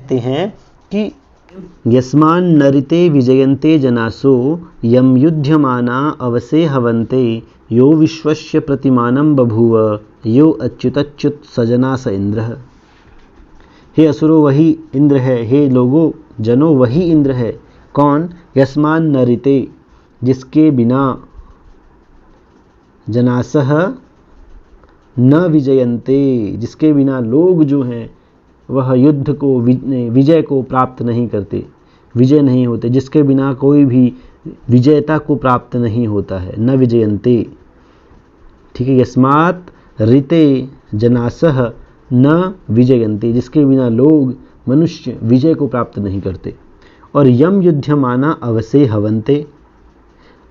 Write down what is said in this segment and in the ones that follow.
कहते हैं कि यस्मान नरिते विजयन्ते जनासो यम युध्यमाना अवसे हवन्ते यो विश्वस्य प्रतिमानं बभूव यो अच्युतच्युत सजना स इंद्र। हे असुरो वही इंद्र है, हे लोगो जनो वही इंद्र है। कौन? यस्मान नरिते, जिसके बिना जनासह न विजयन्ते, जिसके बिना लोग जो हैं वह युद्ध को विजय को प्राप्त नहीं करते, विजय नहीं होते, जिसके बिना कोई भी विजयता को प्राप्त नहीं होता है, न विजयन्ते। ठीक है, यस्मात् ऋते जनासह न विजयन्ते, जिसके बिना लोग मनुष्य विजय को प्राप्त नहीं करते। और यम युध्यमाना अवसे हवन्ते,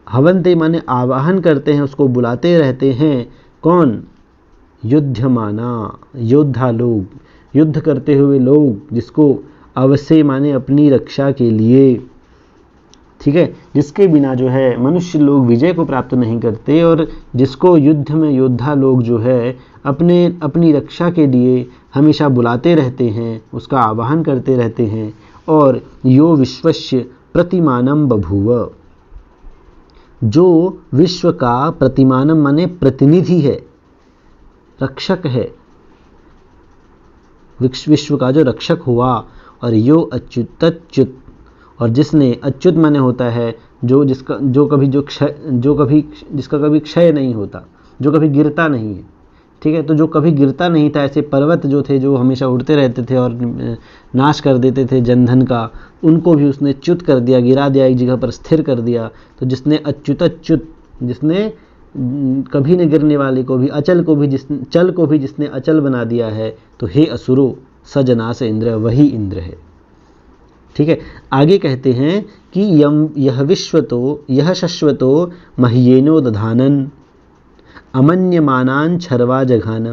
हवन्ते माने आवाहन करते हैं, उसको बुलाते रहते हैं। कौन? युध्यमाना, योद्धा लोग, युद्ध करते हुए लोग, जिसको अवसे माने अपनी रक्षा के लिए, ठीक है, जिसके बिना जो है मनुष्य लोग विजय को प्राप्त नहीं करते, और जिसको युद्ध में योद्धा लोग जो है अपनी रक्षा के लिए हमेशा बुलाते रहते हैं, उसका आवाहन करते रहते हैं। और यो विश्वस्य प्रतिमानं बभूव, जो विश्व का प्रतिमानम माने प्रतिनिधि है, रक्षक है, विश्व का जो रक्षक हुआ। और यो अच्युतच्युत, और जिसने, अच्युत माने होता है जिसका कभी क्षय नहीं होता, जो कभी गिरता नहीं है। ठीक है, तो जो कभी गिरता नहीं था, ऐसे पर्वत जो थे जो हमेशा उड़ते रहते थे और नाश कर देते थे जनधन का, उनको भी उसने च्युत कर दिया, गिरा दिया, एक जगह पर स्थिर कर दिया। तो जिसने अच्युतच्युत, जिसने कभी न गिरने वाले को भी, अचल को भी, चल को भी जिसने अचल बना दिया है, तो हे असुरो सजना से इंद्र, वही इंद्र है। ठीक है, आगे कहते हैं कि यह विश्वतो यह शश्वतो मह्येनो दधानन अमन्यमानान् छर्वा जघान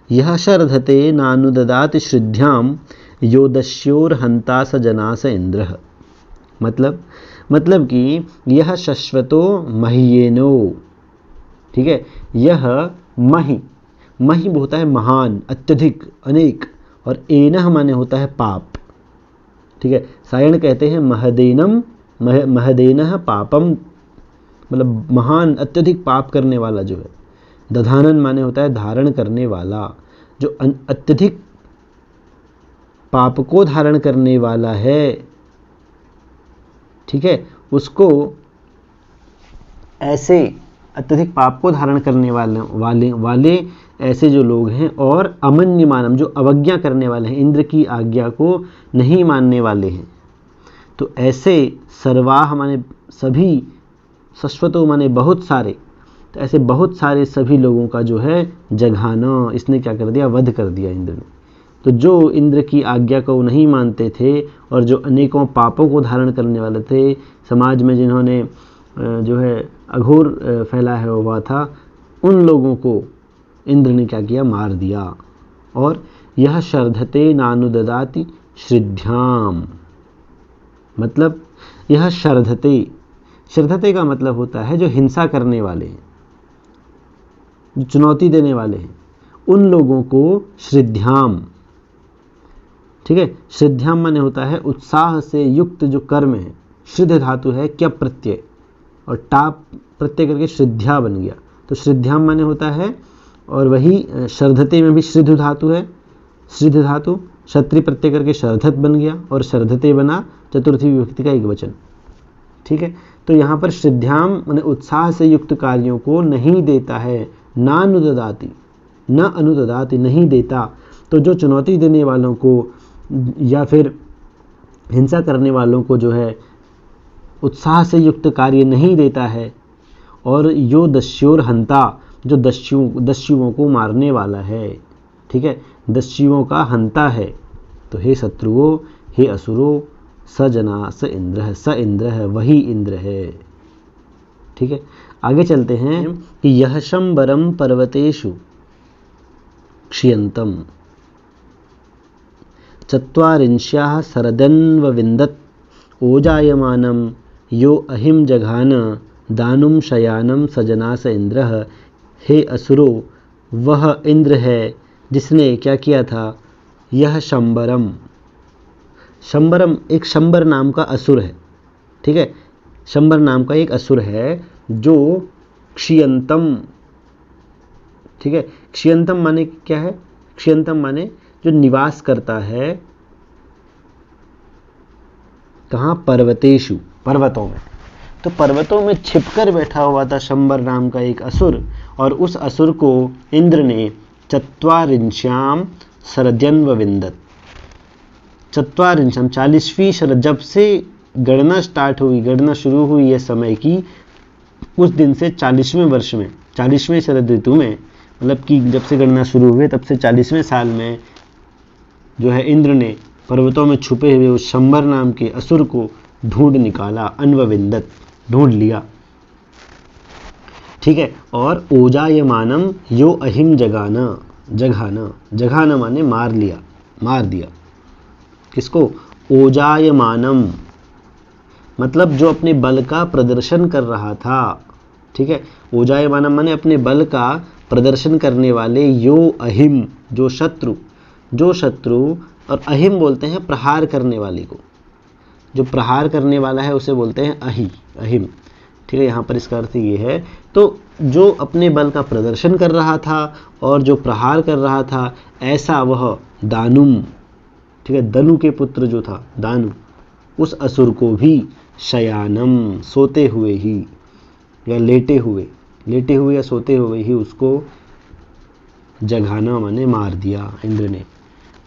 यह शर्धते नानुददाति श्रद्धाम यो दस्योर्हंता स जना स इंद्र। मतलब कि यह शश्वतो मह्येनो, ठीक है, यह मही होता है महान, अत्यधिक, अनेक, और एनह माने होता है पाप। ठीक है, सायण कहते हैं महदेनह पापम, मतलब महान, अत्यधिक पाप करने वाला जो है। दधानन माने होता है धारण करने वाला, जो अत्यधिक पाप को धारण करने वाला है। ठीक है, उसको ऐसे अत्यधिक पाप को धारण करने वाले ऐसे जो लोग हैं, और अमन्य मानम, जो अवज्ञा करने वाले हैं, इंद्र की आज्ञा को नहीं मानने वाले हैं। तो ऐसे सर्वाह माने सभी, शश्वतो माने बहुत सारे, तो ऐसे बहुत सारे सभी लोगों का जो है जघाना, इसने क्या कर दिया? वध कर दिया इंद्र ने। तो जो इंद्र की आज्ञा को नहीं मानते थे और जो अनेकों पापों को धारण करने वाले थे, समाज में जिन्होंने जो है अघोर फैलाया हुआ था, उन लोगों को इंद्र ने क्या किया? मार दिया। और यह शर्धते नानुददाति श्रद्धाम, मतलब यह शर्धते का मतलब होता है जो हिंसा करने वाले हैं, जो चुनौती देने वाले हैं, उन लोगों को श्रद्धाम। ठीक है, श्रद्धाम माने होता है उत्साह से युक्त जो कर्म है। श्रद्ध धातु है क्या प्रत्यय, और टाप प्रत्यय करके श्रद्धा बन गया, तो श्रद्धाम माने होता है। और वही शर्धते में भी श्रृद्धु धातु है, श्रृद्ध धातु क्षत्रि प्रत्यय करके शर्धत बन गया, और शर्धते बना चतुर्थी विभक्ति का एक वचन। ठीक है, तो यहाँ पर श्रद्धाम माने उत्साह से युक्त कार्यों को नहीं देता है, नानुददाति, न अनुददाति, नहीं देता। तो जो चुनौती देने वालों को या फिर हिंसा करने वालों को जो है उत्साह से युक्त कार्य नहीं देता है, और यो दस्योर हंता, जो दस्युओं को मारने वाला है। ठीक है, दस्युओं का हंता है। तो हे शत्रुओं, हे असुरो, स जना स इंद्र है, वही इंद्र है। ठीक है, आगे चलते हैं कि यह शंबरम पर्वतेषु क्षियंतम चत्वारिंश्याः सरदन्वविन्दत् ओजायमानं यो अहिम जघान दानुम शयानम सजना स इंद्र। हे असुरो, वह इंद्र है जिसने क्या किया था? यह शंबरम, शंबरम एक शंबर नाम का असुर है, ठीक है, शंबर नाम का एक असुर है जो क्षियंतम, ठीक है, क्षियंतम माने क्या है, क्षियंतम माने जो निवास करता है कहाँ, पर्वतेषु, पर्वतों में। तो पर्वतों में छिपकर बैठा हुआ था शंबर नाम का एक असुर, और उस असुर को इंद्र ने चत्वारिंश्याम शरद्यन्वविंदत, चत्वारिंशम 40वीं शरद, जब से गणना स्टार्ट हुई, गणना शुरू हुई है समय की, उस दिन से 40वें वर्ष में, 40वें शरद ऋतु में, मतलब कि जब से गणना शुरू हुई तब से 40वें साल में जो है इंद्र ने पर्वतों में छुपे हुए उस शंबर नाम के असुर को ढूंढ निकाला, अन्वविंदत, ढूंढ लिया, ठीक है। और ओजायमानम यो अहिम जगाना, जघाना, जघाना माने मार लिया, मार दिया, किसको, ओजायमानम, मतलब जो अपने बल का प्रदर्शन कर रहा था, ठीक है, ओजायमानम माने अपने बल का प्रदर्शन करने वाले, यो अहिम, जो शत्रु, जो शत्रु, और अहिम बोलते हैं प्रहार करने वाले को, जो प्रहार करने वाला है उसे बोलते हैं अहिम, ठीक है, यहाँ पर इसका अर्थ ये है। तो जो अपने बल का प्रदर्शन कर रहा था और जो प्रहार कर रहा था, ऐसा वह दानुम, ठीक है, दनु के पुत्र जो था दानु, उस असुर को भी शयानम, सोते हुए ही या लेटे हुए या सोते हुए ही उसको जघाना माने मार दिया इंद्र ने।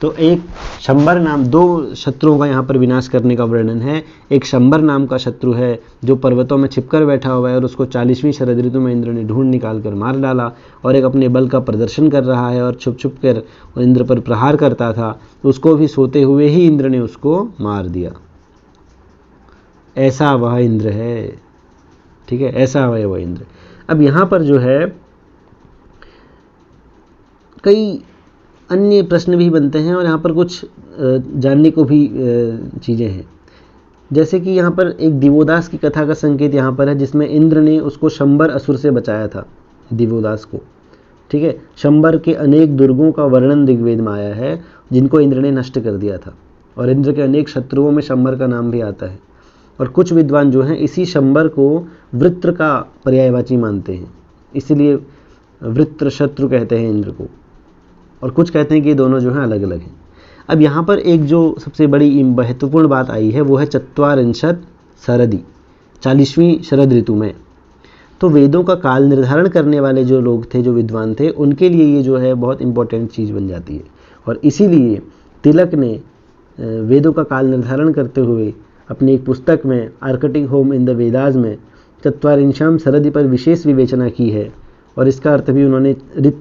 तो एक शंबर नाम, दो शत्रुओं का यहाँ पर विनाश करने का वर्णन है। एक शंबर नाम का शत्रु है जो पर्वतों में छिपकर बैठा हुआ है और उसको 40वीं शरद ऋतु में इंद्र ने ढूंढ निकाल कर मार डाला, और एक अपने बल का प्रदर्शन कर रहा है और छुप छुप कर इंद्र पर प्रहार करता था, उसको भी सोते हुए ही इंद्र ने उसको मार दिया। ऐसा वह इंद्र है, ठीक है, ऐसा है वह इंद्र। अब यहाँ पर जो है कई अन्य प्रश्न भी बनते हैं और यहाँ पर कुछ जानने को भी चीज़ें हैं, जैसे कि यहाँ पर एक दिवोदास की कथा का संकेत यहाँ पर है, जिसमें इंद्र ने उसको शंबर असुर से बचाया था, दिवोदास को, ठीक है। शंबर के अनेक दुर्गों का वर्णन ऋग्वेद में आया है जिनको इंद्र ने नष्ट कर दिया था, और इंद्र के अनेक शत्रुओं में शंबर का नाम भी आता है। और कुछ विद्वान जो हैं इसी शंबर को वृत्र का पर्यायवाची मानते हैं, इसलिए वृत्र शत्रु कहते हैं इंद्र को, और कुछ कहते हैं कि ये दोनों जो हैं अलग अलग हैं। अब यहाँ पर एक जो सबसे बड़ी महत्वपूर्ण बात आई है वो है चत्वारिंशत शरदी, 40वीं शरद ऋतु में। तो वेदों का काल निर्धारण करने वाले जो लोग थे, जो विद्वान थे, उनके लिए ये जो है बहुत इंपॉर्टेंट चीज़ बन जाती है, और इसीलिए तिलक ने वेदों का काल निर्धारण करते हुए अपनी एक पुस्तक में Arctic home in the Vedas में चत्वारिंशम शरदि पर विशेष विवेचना की है, और इसका अर्थ भी उन्होंने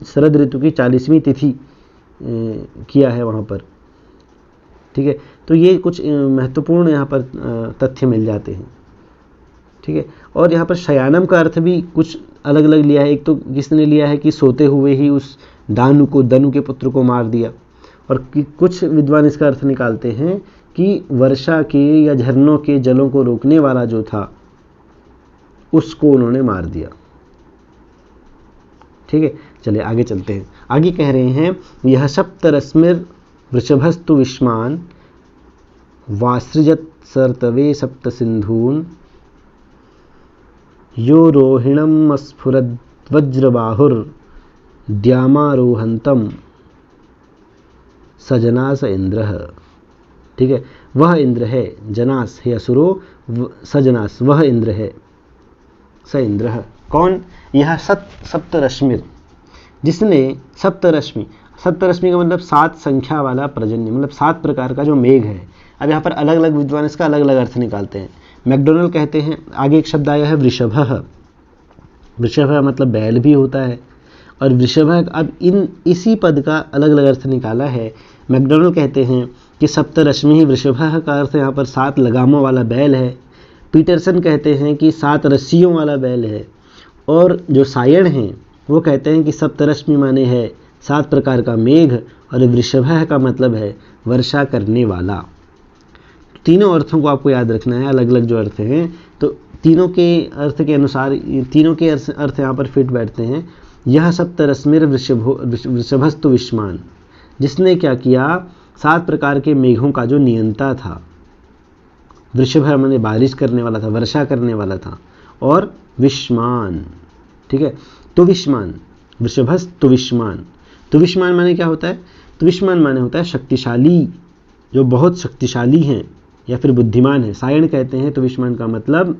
शरद ऋतु की 40वीं तिथि किया है वहाँ पर, ठीक है। तो ये कुछ महत्वपूर्ण यहाँ पर तथ्य मिल जाते हैं, ठीक है। और यहाँ पर शयानम का अर्थ भी कुछ अलग अलग लिया है। एक तो किसने लिया है कि सोते हुए ही उस दानु को, दनु के पुत्र को मार दिया, और कुछ विद्वान इसका अर्थ निकालते हैं कि वर्षा के या झरनों के जलों को रोकने वाला जो था उसको उन्होंने मार दिया, ठीक है। चलिए आगे चलते हैं। आगे कह रहे हैं, यह सप्तरश्मिर वृषभस्तु विष्मान वासृजत सर्तवे सप्त सिंधून यो रोहिणम स्फुरद वज्रबाहुर द्यामारोहंतम सजनास इंद्र, ठीक है। वह इंद्र है, जनास हे असुरो, सजनास वह इंद्र है, स इंद्र कौन, यह सप्तरश्मिर, जिसने सप्तरश्मि, सप्तरश्मि का मतलब 7 संख्या वाला पर्जन्य, मतलब 7 प्रकार का जो मेघ है। अब यहाँ पर अलग अलग विद्वान इसका अलग अलग अर्थ निकालते हैं। मैकडोनल्ड कहते हैं, आगे एक शब्द आया है वृषभ, वृषभ मतलब बैल भी होता है, और वृषभ, अब इसी पद का अलग अलग अर्थ निकाला है। मैकडोनल्ड कहते हैं कि सप्तरश्मि वृषभ का अर्थ यहाँ पर 7 लगामों वाला बैल है। पीटरसन कहते हैं कि 7 रस्सियों वाला बैल है, और जो सायण हैं वो कहते हैं कि सप्तरश्मि माने है 7 प्रकार का मेघ, और वृषभ का मतलब है वर्षा करने वाला। तीनों अर्थों को आपको याद रखना है, अलग अलग जो अर्थ हैं, तो तीनों के अर्थ के अनुसार तीनों के अर्थ यहाँ पर फिट बैठते हैं। यह सप्तरश्मिर वृषभस्तु विष्मान, जिसने क्या किया 7 प्रकार के मेघों का जो नियंता था। वृषभ माने बारिश करने वाला था, वर्षा करने वाला था। और विष्मान, ठीक है, तुविष्मान, वृषभस तुविष्मान। तुविष्मान माने क्या होता है? तुविष्मान माने होता है शक्तिशाली, जो बहुत शक्तिशाली हैं या फिर बुद्धिमान है। सायण कहते हैं तुविष्मान का मतलब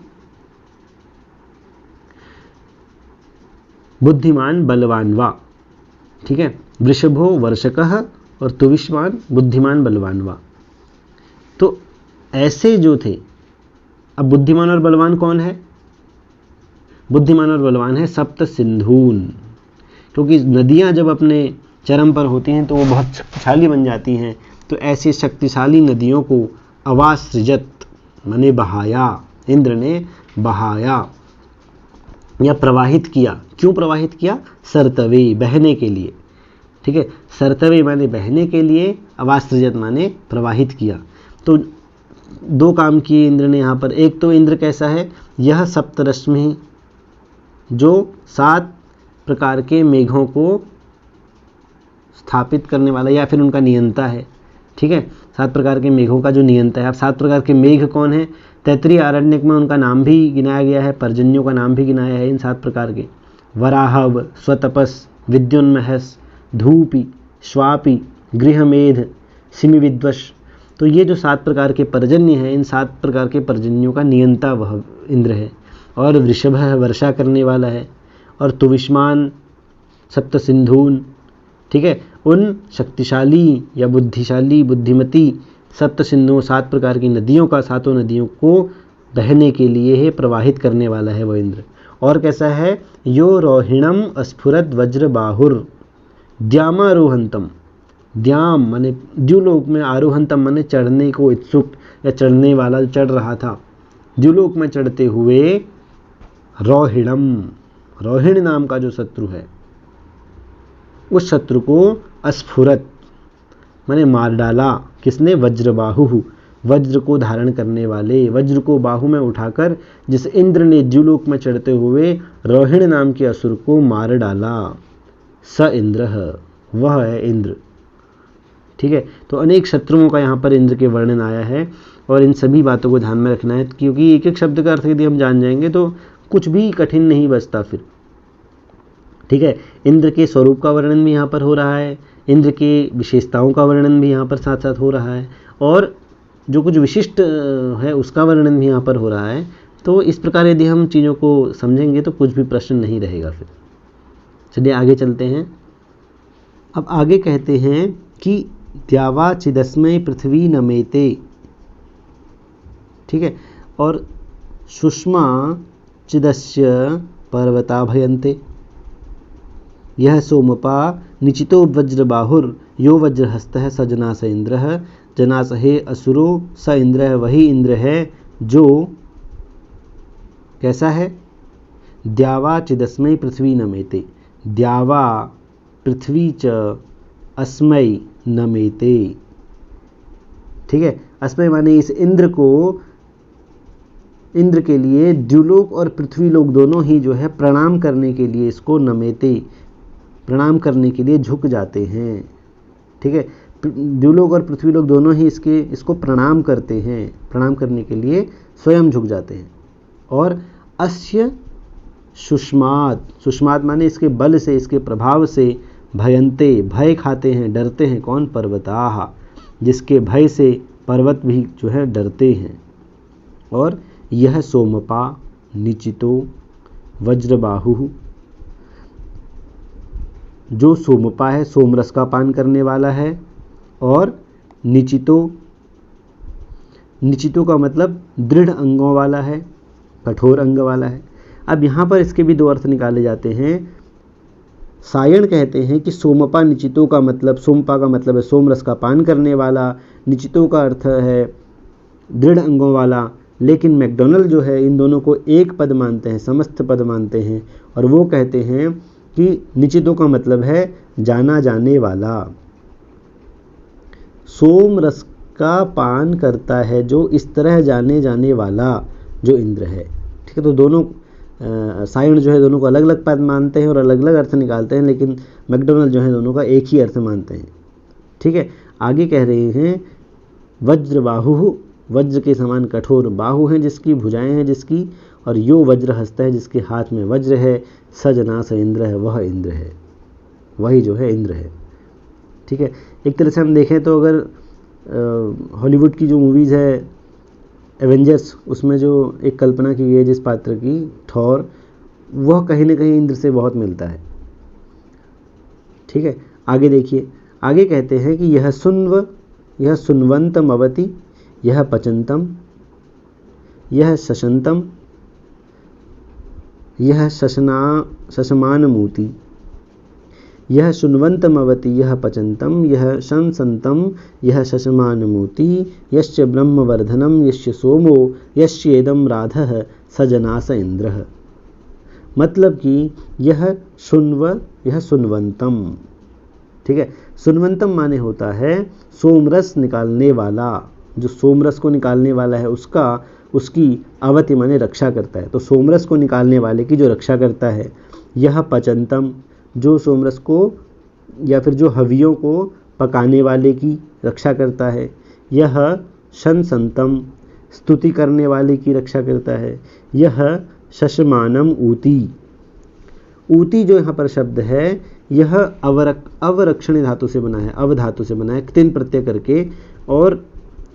बुद्धिमान बलवान वा, ठीक है। वृषभो वर्षकः और तुविष्मान बुद्धिमान बलवान वा। तो ऐसे जो थे, अब बुद्धिमान और बलवान कौन है? बुद्धिमान और बलवान है सप्त सिंधून, क्योंकि नदियां जब अपने चरम पर होती हैं तो वो बहुत शक्तिशाली बन जाती हैं। तो ऐसी शक्तिशाली नदियों को अवासृजत माने बहाया, इंद्र ने बहाया या प्रवाहित किया। क्यों प्रवाहित किया? सरतवे, बहने के लिए, ठीक है। सरतवे माने बहने के लिए, अवासृजत माने प्रवाहित किया। तो 2 काम किए इंद्र ने यहाँ पर। एक तो इंद्र कैसा है? यह सप्तरश्मि, जो 7 प्रकार के मेघों को स्थापित करने वाला या फिर उनका नियंता है, ठीक है। 7 प्रकार के मेघों का जो नियंता है। अब 7 प्रकार के मेघ कौन है? तैत्तिरीय आरण्यक में उनका नाम भी गिनाया गया है, पर्जन्यों का नाम भी गिनाया है इन 7 प्रकार के। वराहव, स्वतपस, विद्युन्महस, धूपी, श्वापी, गृहमेध, सिमिविद्वश। तो ये जो 7 प्रकार के पर्जन्य हैं, इन 7 प्रकार के पर्जन्यों का नियंता वह इंद्र है। और वृषभ है, वर्षा करने वाला है। और तुविष्मान सप्त सिंधून, ठीक है, उन शक्तिशाली या बुद्धिशाली, बुद्धिमती सप्त सिंधुओं 7 प्रकार की नदियों का, 7 नदियों को बहने के लिए है, प्रवाहित करने वाला है वह इंद्र। और कैसा है? यो रोहिणम अस्फुरद वज्र बाहुर द्यामारोहंतम। द्याम माने द्युलोक में, आरोहंतम माने चढ़ने को इच्छुक या चढ़ने वाला, जो चढ़ रहा था। द्युलोक में चढ़ते हुए रोहिणम, रोहिण नाम का जो शत्रु है, उस शत्रु को अस्फुरत माने मार डाला। किसने? वज्रबाहु, वज्र को धारण करने वाले, वज्र को बाहु में उठाकर जिस इंद्र ने द्युलोक में चढ़ते हुए रोहिण नाम के असुर को मार डाला। स इंद्र, वह है इंद्र, ठीक है। तो अनेक शत्रुओं का यहाँ पर इंद्र के वर्णन आया है और इन सभी बातों को ध्यान में रखना है, क्योंकि एक एक शब्द का अर्थ यदि हम जान जाएंगे तो कुछ भी कठिन नहीं बचता फिर, ठीक है। इंद्र के स्वरूप का वर्णन भी यहाँ पर हो रहा है, इंद्र के विशेषताओं का वर्णन भी यहाँ पर साथ साथ हो रहा है, और जो कुछ विशिष्ट है उसका वर्णन भी यहाँ पर हो रहा है। तो इस प्रकार यदि हम चीज़ों को समझेंगे तो कुछ भी प्रश्न नहीं रहेगा फिर। चलिए आगे चलते हैं। अब आगे कहते हैं कि द्यावा चिदस्मय पृथ्वी नमेते, ठीक है। और सुषमा चिदस्य पर्वता भयन्ते, यह सोमपा निचितो वज्रबाहुर यो वज्रहस्तः स जनास इंद्रः जनास हे असुरो स इंद्रः, वही इंद्र है जो कैसा है? द्यावा चिदस्मय पृथ्वी नमेते, द्यावा पृथ्वी च अस्मय नमेते, ठीक है। अस्मय माने इस इंद्र को, इंद्र के लिए द्युलोक और पृथ्वीलोक दोनों ही जो है प्रणाम करने के लिए इसको नमेते, प्रणाम करने के लिए झुक जाते हैं, ठीक है। द्युलोक और पृथ्वीलोक दोनों ही इसको प्रणाम करते हैं, प्रणाम करने के लिए स्वयं झुक जाते हैं। और अस्य सुष्मात, सुष्मात माने इसके बल से, इसके प्रभाव से, भयंते भय खाते हैं, डरते हैं। कौन? पर्वताः, जिसके भय से पर्वत भी जो है डरते हैं। और यह सोमपा निचितो वज्रबाहु, जो सोमपा है, सोमरस का पान करने वाला है। और निचितो, निचितो का मतलब दृढ़ अंगों वाला है, कठोर अंग वाला है। अब यहाँ पर इसके भी 2 अर्थ निकाले जाते हैं। सायण कहते हैं कि सोमपा निचितो का मतलब, सोमपा का मतलब है सोमरस का पान करने वाला, निचितो का अर्थ है दृढ़ अंगों वाला। लेकिन मैकडॉनल्ड जो है इन दोनों को एक पद मानते हैं, समस्त पद मानते हैं, और वो कहते हैं कि निचितो का मतलब है जाना जाने वाला। सोम रस का पान करता है जो इस तरह जाने जाने वाला जो इंद्र है, ठीक है। तो दोनों सायण जो है दोनों को अलग अलग पद मानते हैं और अलग अलग अर्थ निकालते हैं, लेकिन मैकडॉनल्ड जो है दोनों का एक ही अर्थ मानते हैं, ठीक है। आगे कह रहे हैं वज्र बाहु, वज्र के समान कठोर बाहु हैं जिसकी, भुजाएं हैं जिसकी, और यो वज्र हस्त है जिसके हाथ में वज्र है, सजना स इंद्र है, वह इंद्र है, वही जो है इंद्र है। ठीक है, एक तरह से हम देखें तो अगर हॉलीवुड की जो मूवीज़ है एवेंजर्स, उसमें जो एक कल्पना की गई है जिस पात्र की, थॉर, वह कहीं ना कहीं इंद्र से बहुत मिलता है। ठीक है, आगे देखिए, आगे कहते हैं कि यह सुन्वंतम अवति, यह पचंतम, यह शशंतम, यह शशमानमूति, यह शुन्वंतमवति, यह पचंतम, यह शंसंतम, यह शशमानमूति, यश्च ब्रह्मवर्धनम, यश्च सोमो, यश्चेदम राधः सजनास इंद्रः। मतलब कि यह सुन्वंतम। ठीक है, सुन्वंतम माने होता है सोमरस निकालने वाला, जो सोमरस को निकालने वाला है उसकी अवति माने रक्षा करता है, तो सोमरस को निकालने वाले की जो रक्षा करता है। यह पचंतम, जो सोमरस को या फिर जो हवियों को पकाने वाले की रक्षा करता है। यह शंसंतम, स्तुति करने वाले की रक्षा करता है। यह शशमानम ऊती, ऊती जो यहाँ पर शब्द है यह अवरक्षण धातु से बना है, अव धातु से बना है, तिन प्रत्यय करके, और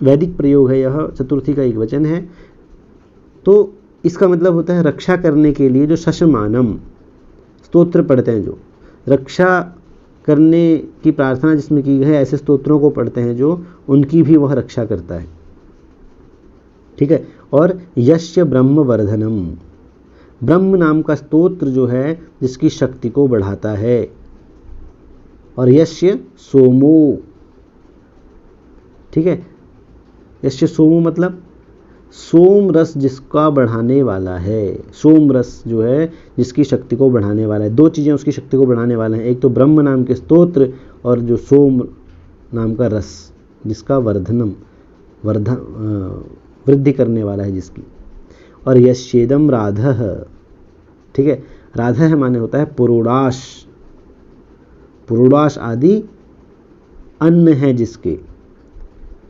वैदिक प्रयोग है, यह चतुर्थी का एक वचन है। तो इसका मतलब होता है रक्षा करने के लिए जो शशमानम स्तोत्र पढ़ते हैं, जो रक्षा करने की प्रार्थना जिसमें की है, ऐसे स्तोत्रों को पढ़ते हैं जो उनकी भी वह रक्षा करता है। ठीक है, और यश्य ब्रह्मवर्धनम, ब्रह्म नाम का स्तोत्र जो है जिसकी शक्ति को बढ़ाता है। और यश्य सोमो, ठीक है, यश्य सोमो मतलब सोम रस जिसका बढ़ाने वाला है, सोम रस जो है जिसकी शक्ति को बढ़ाने वाला है। दो चीज़ें उसकी शक्ति को बढ़ाने वाले हैं, एक तो ब्रह्म नाम के स्तोत्र और जो सोम नाम का रस जिसका वृद्धि करने वाला है जिसकी। और यश्चेदम राधः, ठीक है, राधः माने होता है पुरोडाश, पुरोडाश आदि अन्न है जिसके।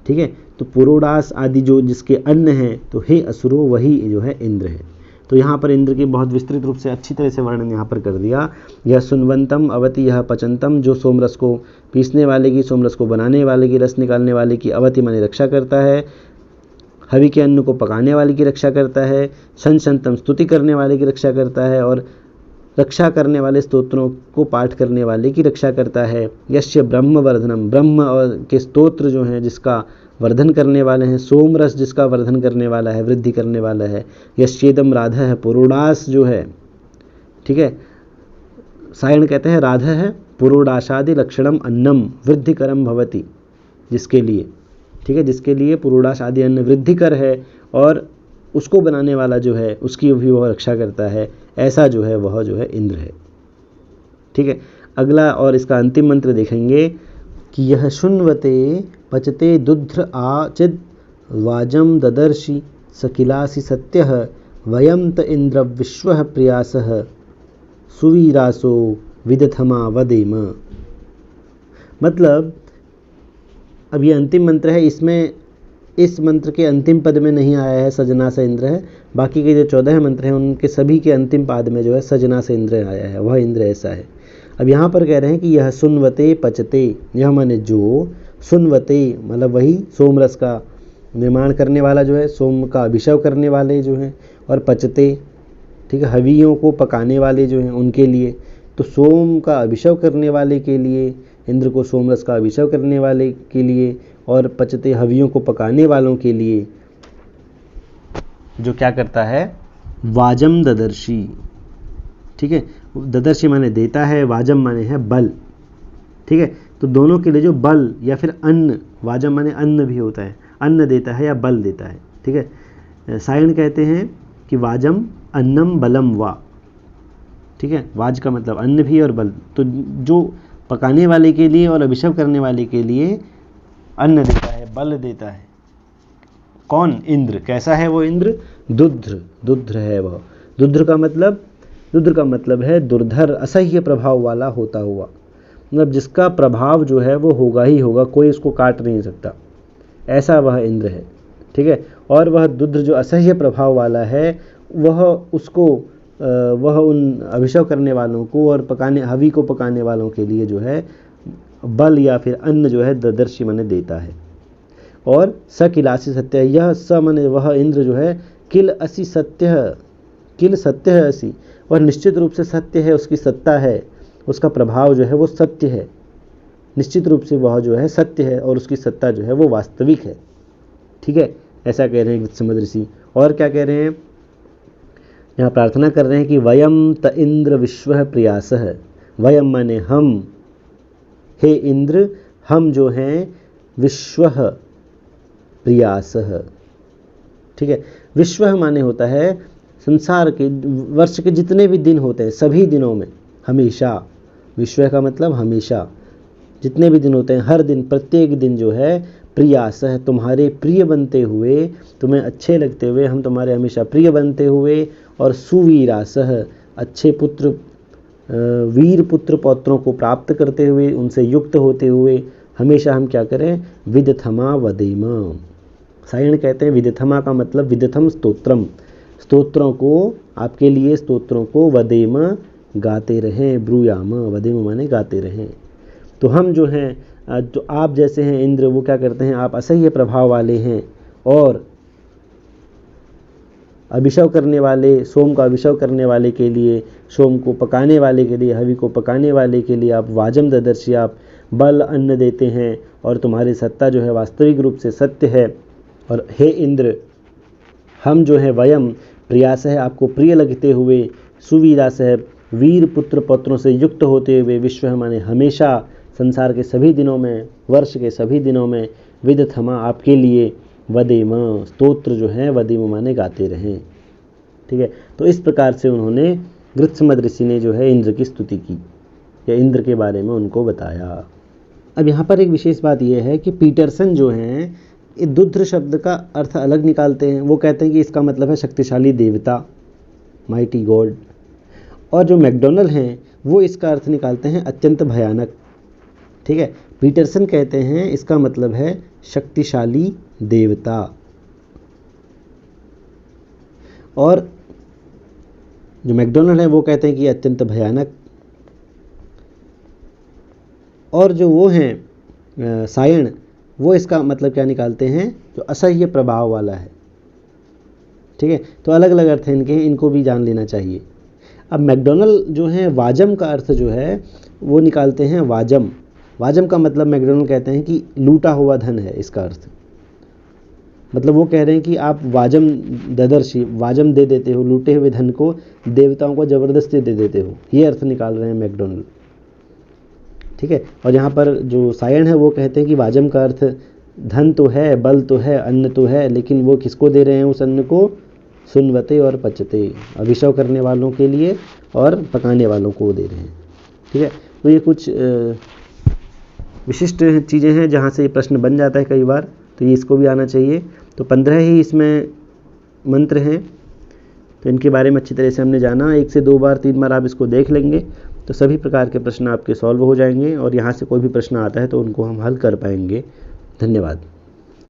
ठीक है, तो पुरोडास आदि जो जिसके अन्न हैं, तो हे असुरो वही जो है इंद्र है। तो यहाँ पर इंद्र की बहुत विस्तृत रूप से अच्छी तरह से वर्णन यहाँ पर कर दिया। यह सुन्वंतम अवति, यह पचंतम, जो सोमरस को पीसने वाले की, सोमरस को बनाने वाले की, रस निकालने वाले की, अवति माने रक्षा करता है, हवि के अन्न को पकाने वाले की रक्षा करता है, शंसंतम स्तुति करने वाले की रक्षा करता है, और रक्षा करने वाले स्तोत्रों को पाठ करने वाले की रक्षा करता है। यश्य ब्रह्मवर्धनम, ब्रह्म और के स्तोत्र जो हैं जिसका वर्धन करने वाले हैं, सोमरस जिसका वर्धन करने वाला है, वृद्धि करने वाला है। यश्चेदम राधा है, पुरोडास जो है, ठीक है, सायण कहते हैं राधा है पुरोडाशादि लक्षणम अन्नम वृद्धिकरम भवति, जिसके लिए, ठीक है, जिसके लिए पुरोडाश आदि अन्न वृद्धिकर है और उसको बनाने वाला जो है उसकी भी वह रक्षा करता है। ऐसा जो है वह जो है इंद्र है। ठीक है, अगला और इसका अंतिम मंत्र देखेंगे कि यह शुन्वते पचते दुध्र आचिद वाजम ददर्शि सकिलासि सत्यः वयम त इंद्र विश्व प्रियासः सुवीरासो विदथमा वदेम। मतलब अब ये अंतिम मंत्र है, इसमें इस मंत्र के अंतिम पद में नहीं आया है सजना से इंद्र है, बाकी के जो 14 मंत्र हैं उनके सभी के अंतिम पाद में जो है सजना से इंद्र आया है, वह इंद्र ऐसा है। अब यहाँ पर कह रहे हैं कि यह सुन्वते पचते, यह माने जो सुन्वते मतलब वही सोमरस का निर्माण करने वाला जो है, सोम का अभिषेक करने वाले जो हैं, और पचते, ठीक है, हवियों को पकाने वाले जो हैं उनके लिए। तो सोम का अभिषेक करने वाले के लिए, इंद्र को सोमरस का अभिषेक करने वाले के लिए, और पचते हवियों को पकाने वालों के लिए जो क्या करता है, वाजम ददर्शी, ठीक है, ददर्शी माने देता है, वाजम माने है बल, ठीक है, तो दोनों के लिए जो बल या फिर अन्न, वाजम माने अन्न भी होता है, अन्न देता है या बल देता है। ठीक है, सायण कहते हैं कि वाजम अन्नम बलम वा, ठीक है, वाज का मतलब अन्न भी और बल, तो जो पकाने वाले के लिए और अभिषेक करने वाले के लिए अन्न देता है, बल देता है। कौन? इंद्र। कैसा है वो इंद्र? दुध्र है वह। दुध्र का मतलब है दुर्धर, असह्य प्रभाव वाला होता हुआ। मतलब जिसका प्रभाव जो है वो होगा ही होगा, कोई उसको काट नहीं सकता, ऐसा वह इंद्र है। ठीक है, और वह रुद्र जो असह्य प्रभाव वाला है वह उसको वह उन अभिषेक करने वालों को और पकाने हवि को पकाने वालों के लिए जो है बल या फिर अन्न जो है ददर्शी माने देता है। और स किलासी सत्य, यह स माने वह इंद्र जो है किल असी सत्य, किल सत्य है असी, और निश्चित रूप से सत्य है, उसकी सत्ता है, उसका प्रभाव जो है वो सत्य है, निश्चित रूप से वह जो है सत्य है और उसकी सत्ता जो है वो वास्तविक है। ठीक है, ऐसा कह रहे हैं गृत्समद ऋषि। और क्या कह रहे हैं, यहाँ प्रार्थना कर रहे हैं कि वयम त इंद्र विश्व प्रियासः, वयम माने हम, हे इंद्र हम जो हैं विश्व प्रियासः। ठीक है, विश्व माने होता है संसार के, वर्ष के जितने भी दिन होते हैं सभी दिनों में, हमेशा, विश्व का मतलब हमेशा, जितने भी दिन होते हैं हर दिन, प्रत्येक दिन जो है प्रियासः तुम्हारे प्रिय बनते हुए, तुम्हें अच्छे लगते हुए, हम तुम्हारे हमेशा प्रिय बनते हुए, और सुवीरासः अच्छे पुत्र वीर पुत्र पौत्रों को प्राप्त करते हुए, उनसे युक्त होते हुए हमेशा हम क्या करें, विदथमा वदेम। सायण कहते हैं विदथमा का मतलब विदथम स्तोत्रम, स्तोत्रों को आपके लिए स्तोत्रों को वदेम गाते रहें, ब्रूयाम, वदेम माने गाते रहें। तो हम जो हैं, तो आप जैसे हैं इंद्र, वो क्या करते हैं, आप असह्य प्रभाव वाले हैं, और अभिषेक करने वाले, सोम का अभिषेक करने वाले के लिए, सोम को पकाने वाले के लिए, हवि को पकाने वाले के लिए आप वाजम ददर्शी, आप बल अन्न देते हैं, और तुम्हारी सत्ता जो है वास्तविक रूप से सत्य है। और हे इंद्र हम जो है वयम प्रयास है आपको प्रिय लगते हुए, सुवीरास है वीर पुत्र पौत्रों से युक्त होते हुए, विश्व माने हमेशा, संसार के सभी दिनों में, वर्ष के सभी दिनों में, विदथमा आपके लिए, वदेम स्तोत्र जो है वदेम माने गाते रहें। ठीक है, तो इस प्रकार से उन्होंने गृत्समद ऋषि ने जो है इंद्र की स्तुति की, या इंद्र के बारे में उनको बताया। अब यहाँ पर एक विशेष बात यह है कि पीटरसन जो हैं रुद्र शब्द का अर्थ अलग निकालते हैं, वो कहते हैं कि इसका मतलब है शक्तिशाली देवता, माइटी गॉड, और जो मैकडोनल हैं वो इसका अर्थ निकालते हैं अत्यंत भयानक। ठीक है, पीटरसन कहते हैं इसका मतलब है शक्तिशाली देवता, और जो मैकडोनल है वो कहते हैं कि अत्यंत भयानक, और जो वो हैं सायण, वो इसका मतलब क्या निकालते हैं, जो असह्य प्रभाव वाला है। ठीक है, तो अलग अलग अर्थ हैं इनके, इनको भी जान लेना चाहिए। अब मैकडोनल जो हैं वाजम का अर्थ जो है वो निकालते हैं वाजम, वाजम का मतलब मैकडोनल कहते हैं कि लूटा हुआ धन है, इसका अर्थ मतलब वो कह रहे हैं कि आप वाजम ददर्शी, वाजम दे देते हो, लूटे हुए धन को देवताओं को ज़बरदस्ती दे देते हो, ये अर्थ निकाल रहे हैं मैकडोनल। ठीक है, और यहाँ पर जो सायण है वो कहते हैं कि वाजम का अर्थ धन तो है, बल तो है, अन्न तो है, लेकिन वो किसको दे रहे हैं उस अन्न को, सुनवते और पचते, अभिषेक करने वालों के लिए और पकाने वालों को दे रहे हैं। ठीक है, तो ये कुछ विशिष्ट चीज़ें हैं जहाँ से ये प्रश्न बन जाता है कई बार, तो ये इसको भी आना चाहिए। तो 15 ही इसमें मंत्र हैं, तो इनके बारे में अच्छी तरह से हमने जाना। 1 से 2 बार 3 बार आप इसको देख लेंगे तो सभी प्रकार के प्रश्न आपके सॉल्व हो जाएंगे, और यहाँ से कोई भी प्रश्न आता है तो उनको हम हल कर पाएंगे। धन्यवाद।